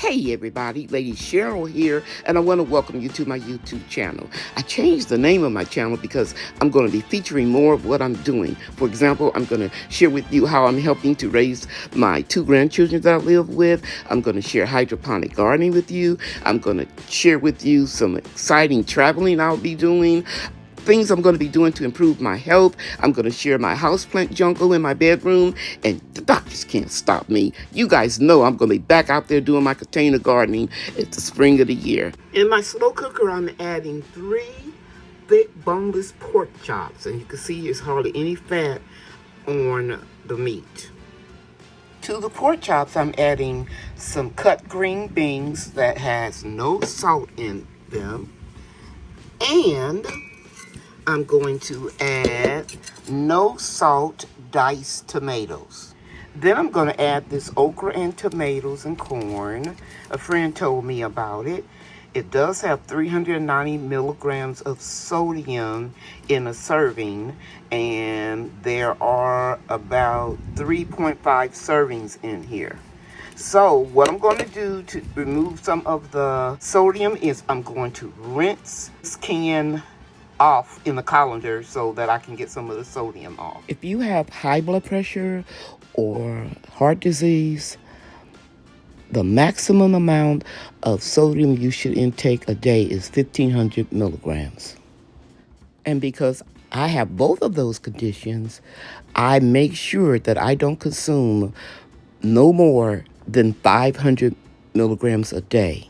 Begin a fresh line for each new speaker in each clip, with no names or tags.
Hey everybody, Lady Cheryl here, and I want to welcome you to my YouTube channel. I changed the name of my channel because I'm going to be featuring more of what I'm doing. For example, I'm going to share with you how I'm helping to raise my 2 grandchildren that I live with. I'm going to share hydroponic gardening with you. I'm going to share with you some exciting traveling I'll be doing. Things I'm going to be doing to improve my health. I'm going to share my houseplant jungle in my bedroom, and the doctors can't stop me. You guys know I'm going to be back out there doing my container gardening at the spring of the year. In my slow cooker, I'm adding 3 thick boneless pork chops, and you can see there's hardly any fat on the meat. To the pork chops, I'm adding some cut green beans that has no salt in them, and I'm going to add no salt diced tomatoes. Then I'm going to add this okra and tomatoes and corn. A friend told me about it. It does have 390 milligrams of sodium in a serving, and there are about 3.5 servings in here. So what I'm going to do to remove some of the sodium is I'm going to rinse this can off in the colander so that I can get some of the sodium off. If you have high blood pressure or heart disease, the maximum amount of sodium you should intake a day is 1,500 milligrams. And because I have both of those conditions, I make sure that I don't consume no more than 500 milligrams a day.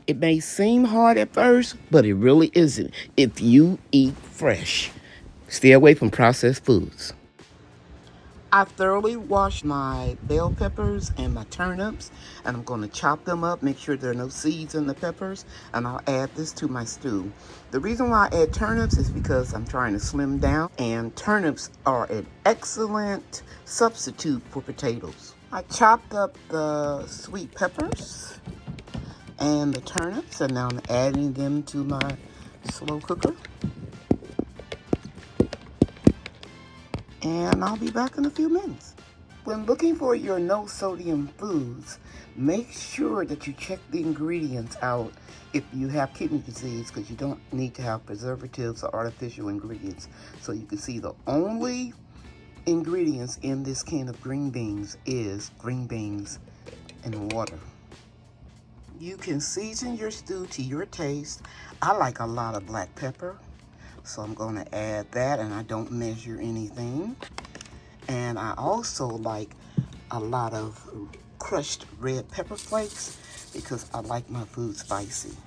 It may seem hard at first, but it really isn't if you eat fresh. Stay away from processed foods. I've thoroughly washed my bell peppers and my turnips, and I'm going to chop them up, make sure there are no seeds in the peppers, and I'll add this to my stew. The reason why I add turnips is because I'm trying to slim down, and turnips are an excellent substitute for potatoes. I chopped up the sweet peppers and the turnips, and now I'm adding them to my slow cooker. And I'll be back in a few minutes. When looking for your no sodium foods, make sure that you check the ingredients out if you have kidney disease, because you don't need to have preservatives or artificial ingredients. So you can see the only ingredients in this can of green beans is green beans and water. You can season your stew to your taste. I like a lot of black pepper, so I'm going to add that, and I don't measure anything. And I also like a lot of crushed red pepper flakes because I like my food spicy.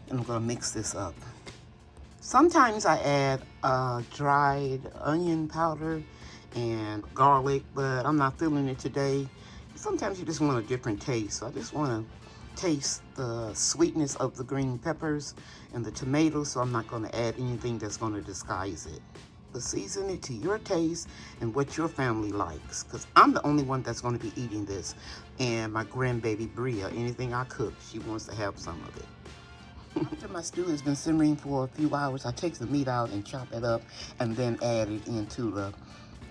And I'm going to mix this up. Sometimes I add dried onion powder and garlic, but I'm not feeling it today. Sometimes you just want a different taste, so I just want to taste the sweetness of the green peppers and the tomatoes, so I'm not going to add anything that's going to disguise it. But season it to your taste and what your family likes, because I'm the only one that's going to be eating this. And my grandbaby Bria, anything I cook, she wants to have some of it. After my stew has been simmering for a few hours, I take the meat out and chop it up and then add it into the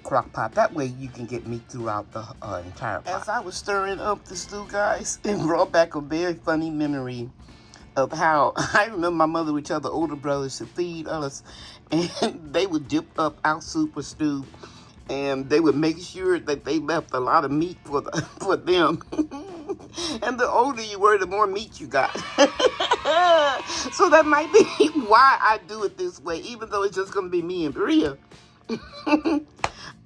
crock pot. That way you can get meat throughout the entire pot. As I was stirring up the stew, guys, it brought back a very funny memory of how I remember my mother would tell the older brothers to feed us, and they would dip up our soup or stew, and they would make sure that they left a lot of meat for them. And the older you were, the more meat you got. So that might be why I do it this way, even though it's just going to be me and Bria.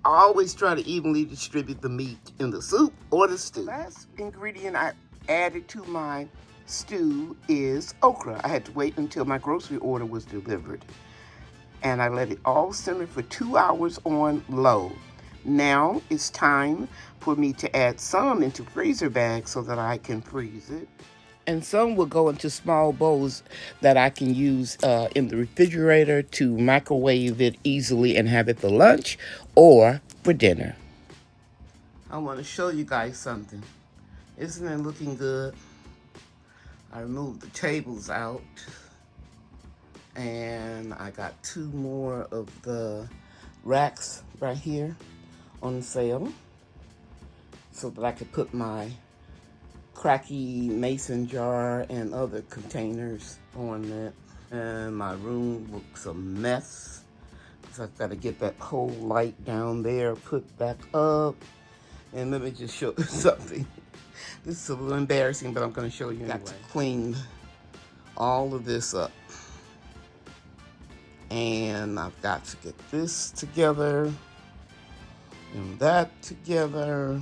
I always try to evenly distribute the meat in the soup or the stew. The last ingredient I added to my stew is okra. I had to wait until my grocery order was delivered. And I let it all simmer for 2 hours on low. Now it's time for me to add some into freezer bags so that I can freeze it. And some will go into small bowls that I can use in the refrigerator to microwave it easily and have it for lunch or for dinner. I want to show you guys something. Isn't it looking good? I removed the tables out, and I got 2 more of the racks right here on sale so that I could put my cracky mason jar and other containers on that. And my room looks a mess. So I've got to get that whole light down there put back up. And let me just show you something. This is a little embarrassing, but I'm going to show you anyway. Got to clean all of this up. And I've got to get this together and that together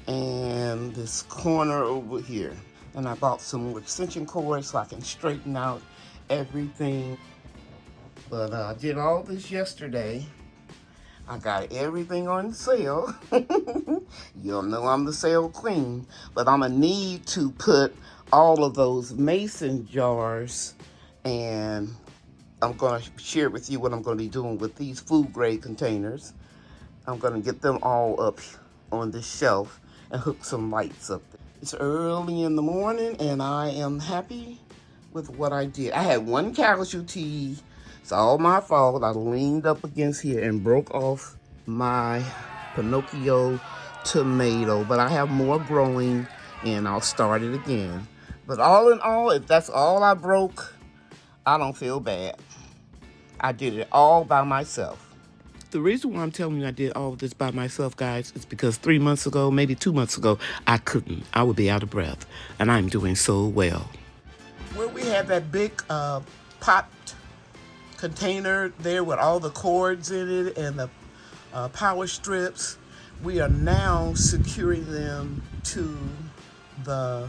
and this corner over here. And I bought some more extension cords so I can straighten out everything. But I did all this yesterday. I got everything on sale. You'll know I'm the sale queen. But I'm gonna need to put all of those mason jars, and I'm gonna share with you what I'm gonna be doing with these food grade containers. I'm gonna get them all up on this shelf and hook some lights up there. It's early in the morning and I am happy with what I did. I had one casualty. It's all my fault. I leaned up against here and broke off my Pinocchio tomato, but I have more growing and I'll start it again. But all in all, if that's all I broke, I don't feel bad. I did it all by myself. The reason why I'm telling you I did all of this by myself, guys, is because 3 months ago, maybe 2 months ago, I couldn't. I would be out of breath, and I'm doing so well. Where we have that big pot container there with all the cords in it and the power strips, we are now securing them to the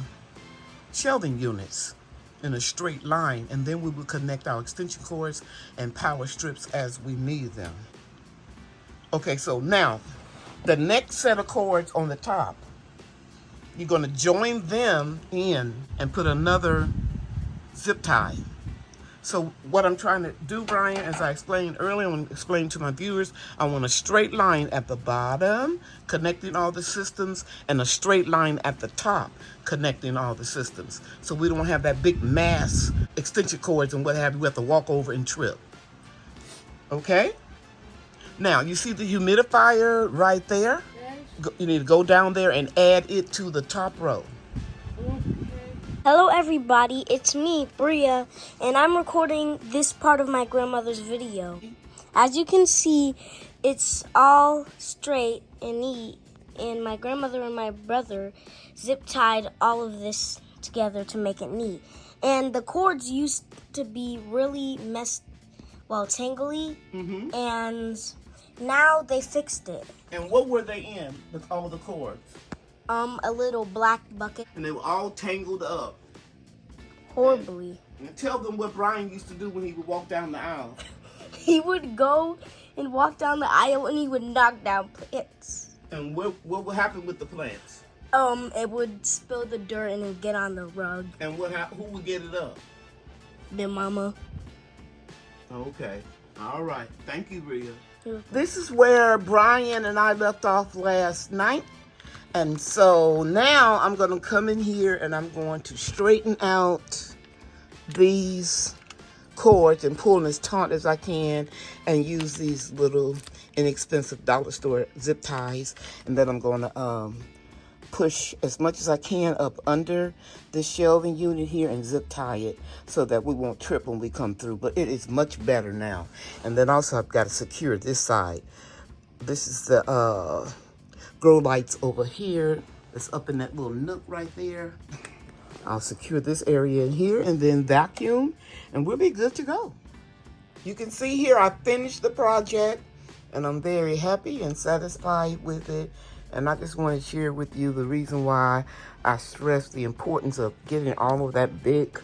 shelving units in a straight line, and then we will connect our extension cords and power strips as we need them. Okay, so now the next set of cords on the top, you're going to join them in and put another zip tie. So what I'm trying to do, Brian, as I explained earlier, I want to explain to my viewers, I want a straight line at the bottom, connecting all the systems, and a straight line at the top, connecting all the systems. So we don't have that big mass extension cords and what have you, we have to walk over and trip. Okay? Now, you see the humidifier right there? Yes. You need to go down there and add it to the top row.
Hello everybody, it's me, Bria, and I'm recording this part of my grandmother's video. As you can see, it's all straight and neat, and my grandmother and my brother zip tied all of this together to make it neat. And the cords used to be really tangly, and now they fixed it.
And what were they in with all the cords?
A little black bucket.
And they were all tangled up.
Horribly.
And tell them what Brian used to do when he would walk down the aisle.
He would go and walk down the aisle and he would knock down plants.
And what would happen with the plants?
It would spill the dirt and it would get on the rug.
And who would get it up?
Their mama.
Okay. All right. Thank you, Rhea. This is where Brian and I left off last night. And so now I'm going to come in here and I'm going to straighten out these cords and pull them as taut as I can and use these little inexpensive dollar store zip ties. And then I'm going to push as much as I can up under this shelving unit here and zip tie it so that we won't trip when we come through. But it is much better now. And then also I've got to secure this side. This is the grow lights over here. It's up in that little nook right there. I'll secure this area in here and then vacuum and we'll be good to go. You can see here I finished the project and I'm very happy and satisfied with it. And I just want to share with you the reason why I stress the importance of getting all of that big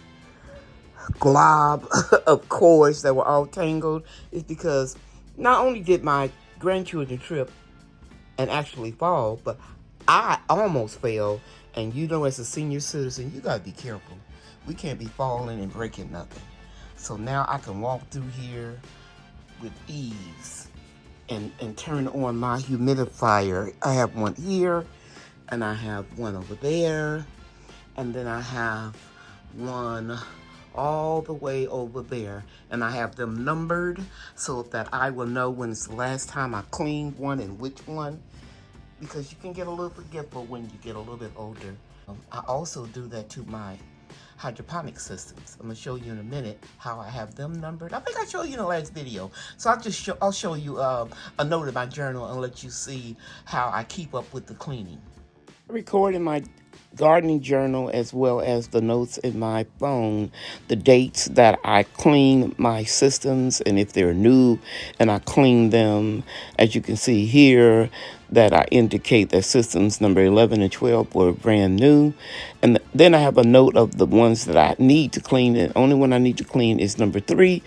glob of cords that were all tangled is because not only did my grandchildren trip and actually fall, but I almost fell. And you know, as a senior citizen, you gotta be careful. We can't be falling and breaking nothing. So now I can walk through here with ease and turn on my humidifier. I have one here, and I have one over there, and then I have one all the way over there. And I have them numbered so that I will know when it's the last time I cleaned one and which one. because you can get a little forgetful when you get a little bit older. I also do that to my hydroponic systems. I'm gonna show you in a minute how I have them numbered. I think I showed you in the last video. So I'll show you a note in my journal and let you see how I keep up with the cleaning. I record in my gardening journal as well as the notes in my phone the dates that I clean my systems and if they're new and I clean them. As you can see here that I indicate that systems number 11 and 12 were brand new, and then I have a note of the ones that I need to clean, and only one I need to clean is number 3,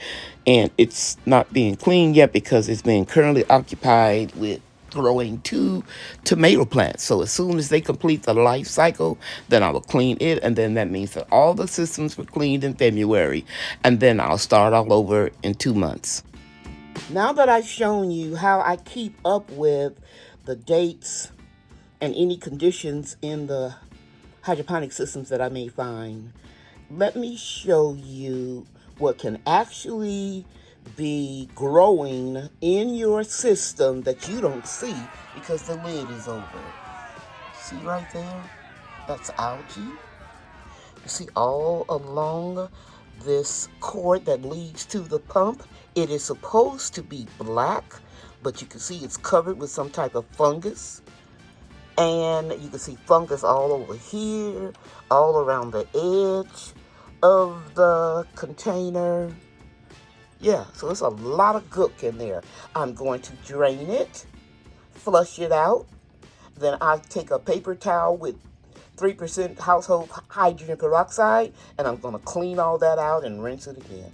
and it's not being cleaned yet because it's being currently occupied with growing 2 tomato plants. So as soon as they complete the life cycle, then I will clean it, and then that means that all the systems were cleaned in February, and then I'll start all over in 2 months. Now that I've shown you how I keep up with the dates and any conditions in the hydroponic systems that I may find, let me show you what can actually be growing in your system that you don't see because the lid is over. See right there? That's algae. You see all along this cord that leads to the pump. It is supposed to be black, but you can see it's covered with some type of fungus. And you can see fungus all over here, all around the edge of the container. Yeah, so it's a lot of gook in there. I'm going to drain it, flush it out. Then I take a paper towel with 3% household hydrogen peroxide, and I'm going to clean all that out and rinse it again.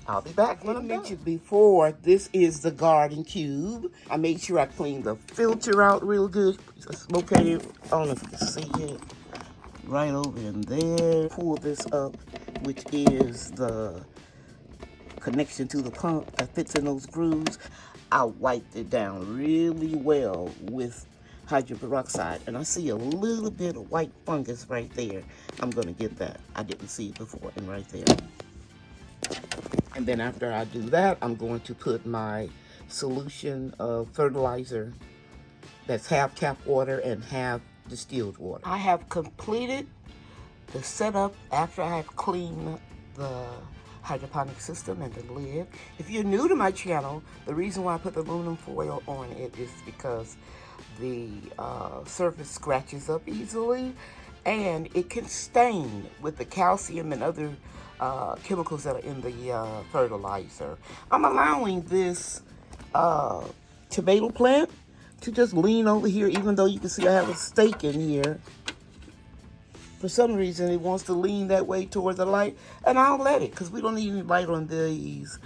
I'll be back when I'm done. I mentioned before, this is the garden cube. I made sure I cleaned the filter out real good. It's okay. I don't know if you can see it. Right over in there. Pull this up, which is the connection to the pump that fits in those grooves. I wiped it down really well with hydrogen peroxide, and I see a little bit of white fungus right there. I'm going to get that. I didn't see it before, and right there. And then after I do that, I'm going to put my solution of fertilizer that's half tap water and half distilled water. I have completed the setup after I have cleaned the hydroponic system and the lid. If you're new to my channel, the reason why I put the aluminum foil on it is because the surface scratches up easily and it can stain with the calcium and other chemicals that are in the fertilizer. I'm allowing this tomato plant to just lean over here, even though you can see I have a stake in here. For some reason, it wants to lean that way toward the light, and I'll let it, because we don't need any light on these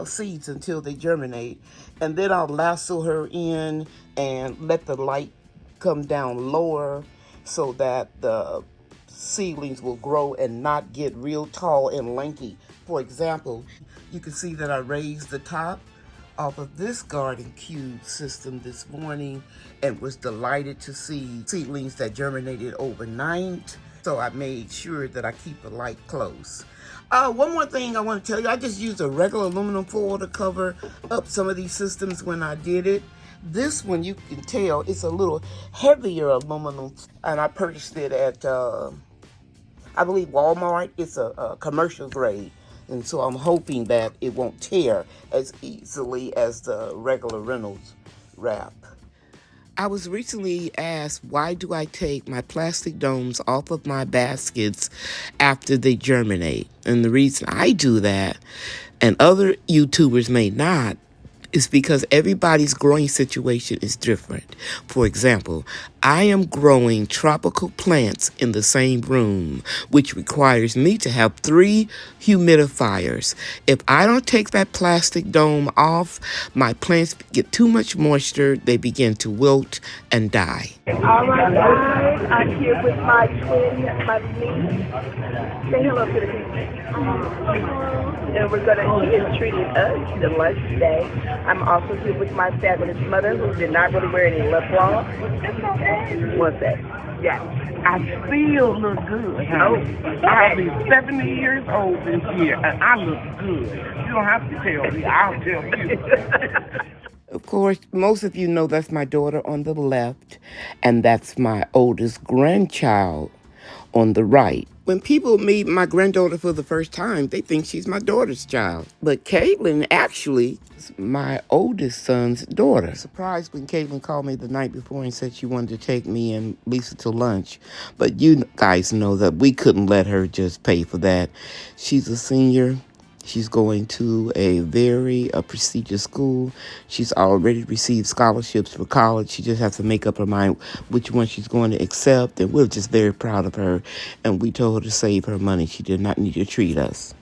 seeds until they germinate. And then I'll lasso her in and let the light come down lower so that the seedlings will grow and not get real tall and lanky. For example, you can see that I raised the top off of this garden cube system this morning and was delighted to see seedlings that germinated overnight. So I made sure that I keep the light close. One more thing I want to tell you, I just used a regular aluminum foil to cover up some of these systems when I did it. This one, you can tell, it's a little heavier aluminum, and I purchased it at, I believe, Walmart. It's a commercial grade, and so I'm hoping that it won't tear as easily as the regular Reynolds wrap. I was recently asked, why do I take my plastic domes off of my baskets after they germinate? And the reason I do that, and other YouTubers may not, is because everybody's growing situation is different. For example, I am growing tropical plants in the same room, which requires me to have 3 humidifiers. If I don't take that plastic dome off, my plants get too much moisture, they begin to wilt and die.
All right, guys, I'm here with my twin, my niece. Say hello to the people. And we're gonna, he is treating us to lunch today. I'm also here with my fabulous mother, who did not really wear any lip gloss. What's that? Yeah.
I still look good, honey. I'll be 70 years old this year, and I look good. You don't have to tell me. I'll tell you.
Of course, most of you know that's my daughter on the left, and that's my oldest grandchild on the right. When people meet my granddaughter for the first time, they think she's my daughter's child. But Caitlin actually is my oldest son's daughter. Surprised when Caitlin called me the night before and said she wanted to take me and Lisa to lunch. But you guys know that we couldn't let her just pay for that. She's a senior. She's going to a very prestigious school. She's already received scholarships for college. She just has to make up her mind which one she's going to accept. And we're just very proud of her. And we told her to save her money. She did not need to treat us.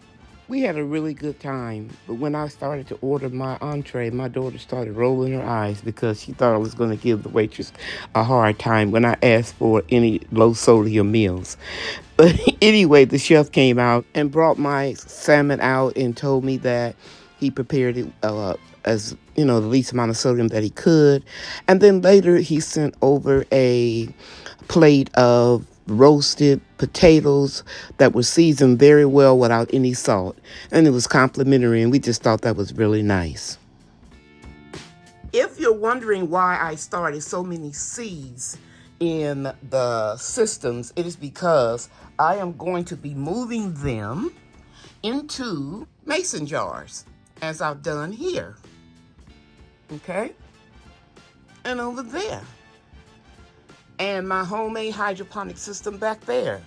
We had a really good time, but when I started to order my entree, my daughter started rolling her eyes because she thought I was going to give the waitress a hard time when I asked for any low-sodium meals. But anyway, the chef came out and brought my salmon out and told me that he prepared it as, the least amount of sodium that he could. And then later he sent over a plate of roasted potatoes that were seasoned very well without any salt. And it was complimentary, and we just thought that was really nice. If you're wondering why I started so many seeds in the systems, it is because I am going to be moving them into mason jars, as I've done here. Okay? And over there. And my homemade hydroponic system back there.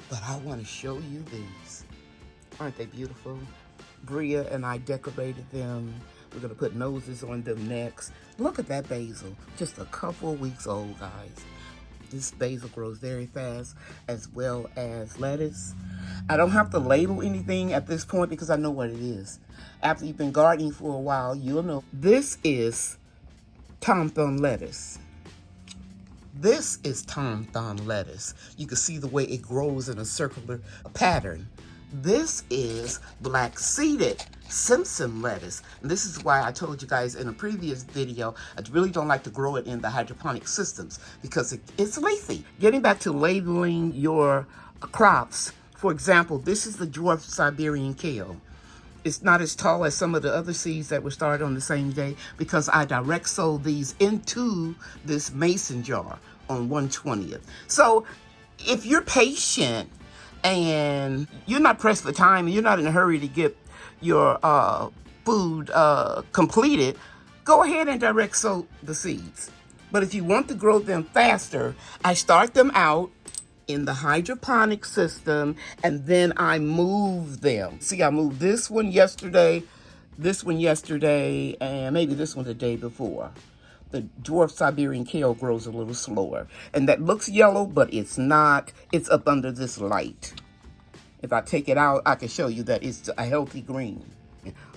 But I want to show you these. Aren't they beautiful? Bria and I decorated them. We're going to put noses on them next. Look at that basil. Just a couple weeks old, guys. This basil grows very fast, as well as lettuce. I don't have to label anything at this point because I know what it is. After you've been gardening for a while, you'll know. This is Tom Thumb lettuce. This is Tom Thumb lettuce. You can see the way it grows in a circular pattern. This is black-seeded Simpson lettuce. And this is why I told you guys in a previous video, I really don't like to grow it in the hydroponic systems because it's leafy. Getting back to labeling your crops, for example, this is the dwarf Siberian kale. It's not as tall as some of the other seeds that were started on the same day because I direct sowed these into this mason jar on 1/20th. So if you're patient and you're not pressed for time and you're not in a hurry to get your food completed, go ahead and direct sow the seeds. But if you want to grow them faster, I start them out in the hydroponic system, and then I move them. See, I moved this one yesterday, and maybe this one the day before. The dwarf Siberian kale grows a little slower. And that looks yellow, but it's not. It's up under this light. If I take it out, I can show you that it's a healthy green.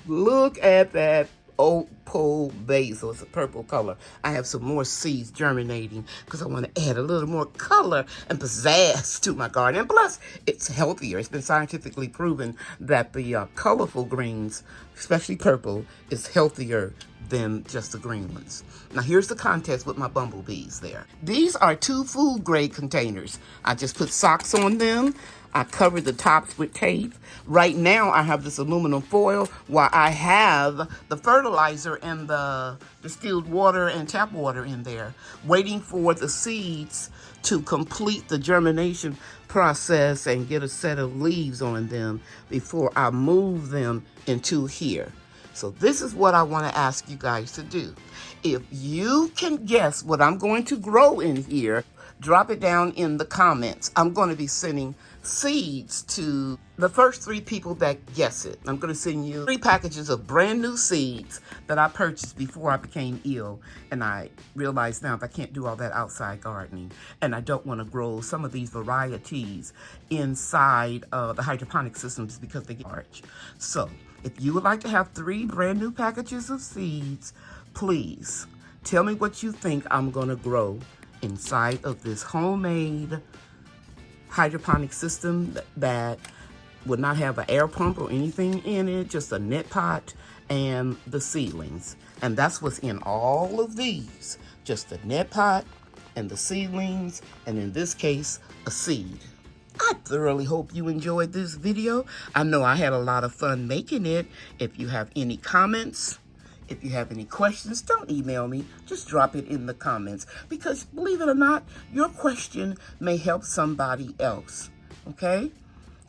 Look at that old pole basil. It's a purple color. I have some more seeds germinating because I want to add a little more color and pizzazz to my garden. And plus, it's healthier. It's been scientifically proven that the colorful greens, especially purple, is healthier than just the green ones. Now here's the contest with my bumblebees there. These are 2 food grade containers. I just put socks on them. I covered the tops with tape. Right now I have this aluminum foil while I have the fertilizer and the distilled water and tap water in there, waiting for the seeds to complete the germination process and get a set of leaves on them before I move them into here. So this is what I want to ask you guys to do. If you can guess what I'm going to grow in here, drop it down in the comments. I'm going to be sending seeds to the first 3 people that guess it. I'm going to send you 3 packages of brand new seeds that I purchased before I became ill. And I realize now that I can't do all that outside gardening. And I don't want to grow some of these varieties inside the hydroponic systems because they get large. So if you would like to have 3 brand new packages of seeds, please tell me what you think I'm going to grow inside of this homemade hydroponic system that would not have an air pump or anything in it, just a net pot and the seedlings. And that's what's in all of these, just a net pot and the seedlings, and in this case, a seed. I thoroughly hope you enjoyed this video. I know I had a lot of fun making it. If you have any comments, If you have any questions, don't email me. Just drop it in the comments. Because believe it or not, your question may help somebody else. Okay?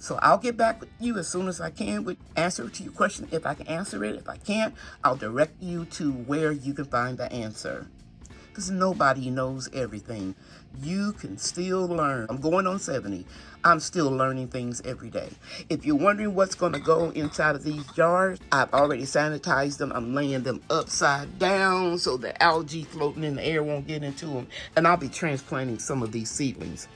So I'll get back with you as soon as I can with answer to your question. If I can answer it, if I can't, I'll direct you to where you can find the answer. Because nobody knows everything. You can still learn. I'm going on 70. I'm still learning things every day. If you're wondering what's going to go inside of these jars, I've already sanitized them. I'm laying them upside down so the algae floating in the air won't get into them. And I'll be transplanting some of these seedlings,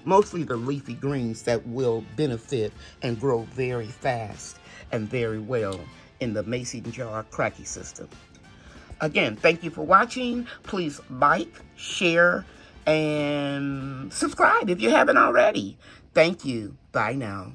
mostly the leafy greens that will benefit and grow very fast and very well in the mason jar cracky system. Again, thank you for watching. Please like, share, and subscribe if you haven't already. Thank you. Bye now.